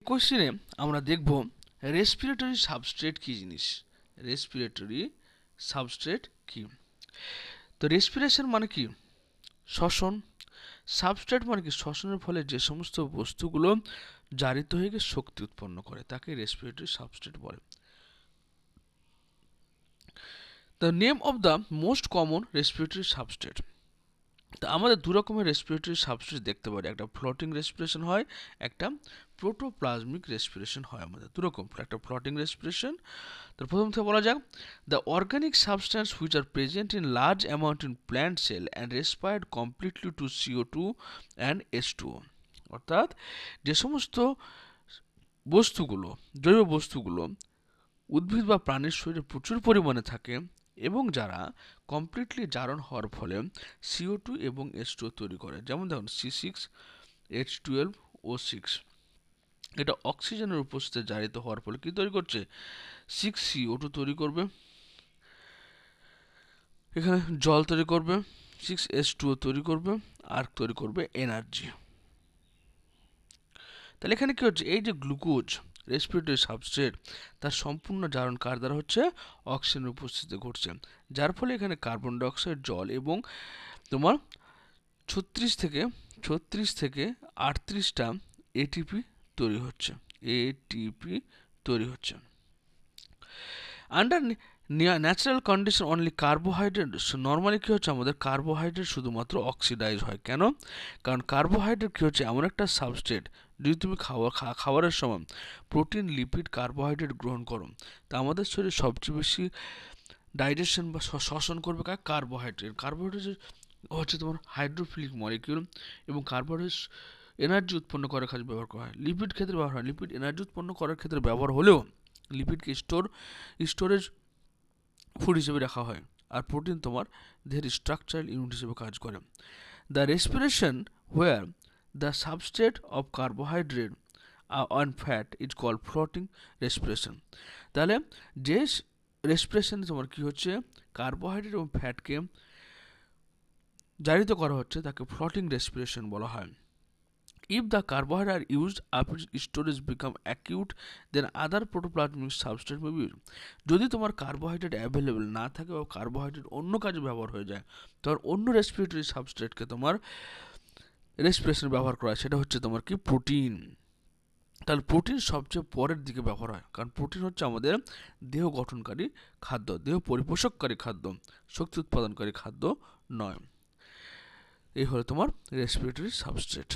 কোশ্চেনে আমরা দেখব রেসপিরেটরি সাবস্ট্রেট কি জিনিস। রেসপিরেটরি সাবস্ট্রেট কি? তো রেসপিরেশন মানে কি? শ্বসন। সাবস্ট্রেট মানে কি? শ্বসনের ফলে যে সমস্ত বস্তুগুলো জারিত হয়ে গিয়ে শক্তি উৎপন্ন করে তাকে রেসপিরেটরি সাবস্ট্রেট বলে। The name of the most common respiratory substrate. তা আমাদের দু রকমের রেসপিরেটরি সাবস্ট্রেট দেখতে পারি, একটা ফ্লোটিং রেসপিরেশন হয়, একটা প্রোটোপ্লাজমিক রেসপিরেশন হয়। আমাদের দু রকম, একটা ফ্লোটিং রেসপিরেশন। তো প্রথম থেকে বলা যাক, the organic substance which are present in large amount in plant cell and respired completely to CO2 and H2O। অর্থাৎ যে সমস্ত বস্তুগুলো, জৈব বস্তুগুলো উদ্ভিদ বা প্রাণীর শরীরে প্রচুর পরিমাণে থাকে এবং যারা কমপ্লিটলি জারণ হওয়ার ফলে CO2 এবং H2O তৈরি করে। যেমন দেখুন C6H12O6, এটা অক্সিজেনের উপস্থিতিতে জারিত হওয়ার ফলে কি তৈরি করছে? 6CO2 তৈরি করবে, এখানে জল তৈরি করবে, 6H2O তৈরি করবে, আর তৈরি করবে এনার্জি। তাহলে এখানে কি হচ্ছে? এই যে গ্লুকোজ রেসপিরেটরি সাবস্ট্রেট, তার সম্পূর্ণ জারণ কার দ্বারা হচ্ছে? অক্সিজেনের উপস্থিতিতে ঘটছে, যার ফলে এখানে কার্বন ডাইঅক্সাইড, জল এবং তোমার 36 থেকে 38টা এটিপি তৈরি হচ্ছে। এটিপি তৈরি হচ্ছে। Under natural condition only carbohydrate, normally কী হচ্ছে? আমাদের কার্বোহাইড্রেট শুধুমাত্র অক্সিডাইজ হয়। কেন? কারণ কার্বোহাইড্রেট কী হচ্ছে? এমন একটা সাবস্ট্রেট, যদি তুমি খাবারের সময় প্রোটিন, লিপিড, কার্বোহাইড্রেট গ্রহণ করো, তা আমাদের শরীরে সবচেয়ে বেশি ডাইজেশন বা শ্বসন করবে কার্বোহাইড্রেট। কার্বোহাইড্রেট হচ্ছে তোমার হাইড্রোফিলিক মলিকিউল, এবং কার্বোহাইড্রেট এনার্জি উৎপন্ন করার কাজে ব্যবহার করা হয়। লিপিড ক্ষেত্রে ব্যবহার হয়, লিপিড এনার্জি উৎপন্ন করার ক্ষেত্রে ব্যবহার হলেও লিপিডকে স্টোরেজ ফুড হিসেবে রাখা হয়। আর প্রোটিন তোমার দেহের স্ট্রাকচারাল ইউনিট হিসেবে কাজ করে। The respiration where the substrate of carbohydrate on fat is called floating respiration. তাহলে যে রেসপিরেশনে তোমার কি হচ্ছে? কার্বোহাইড্রেট এবং ফ্যাটকে জারিত করা হচ্ছে তাকে ফ্লোটিং রেসপিরেশন বলা হয়। If the carbohydrate are used after storage become acute, then other protoplasmic substrate may be used. যদি তোমার কার্বোহাইড্রেট অ্যাভেলেবেল না থাকে বা কার্বোহাইড্রেট অন্য কাজে ব্যবহার হয়ে যায়, তখন অন্য রেসপিরেটরি সাবস্ট্রেটকে তোমার রেসপিরেশন ব্যবহার করা হয়, সেটা হচ্ছে তোমার কি? প্রোটিন। তাহলে প্রোটিন সবচেয়ে পরের দিকে ব্যবহার হয়, কারণ প্রোটিন হচ্ছে আমাদের দেহ গঠনকারী খাদ্য, দেহ পরিপোষককারী খাদ্য, শক্তি উৎপাদনকারী খাদ্য নয়। এই হলো তোমার রেসপিরেটরি সাবস্ট্রেট।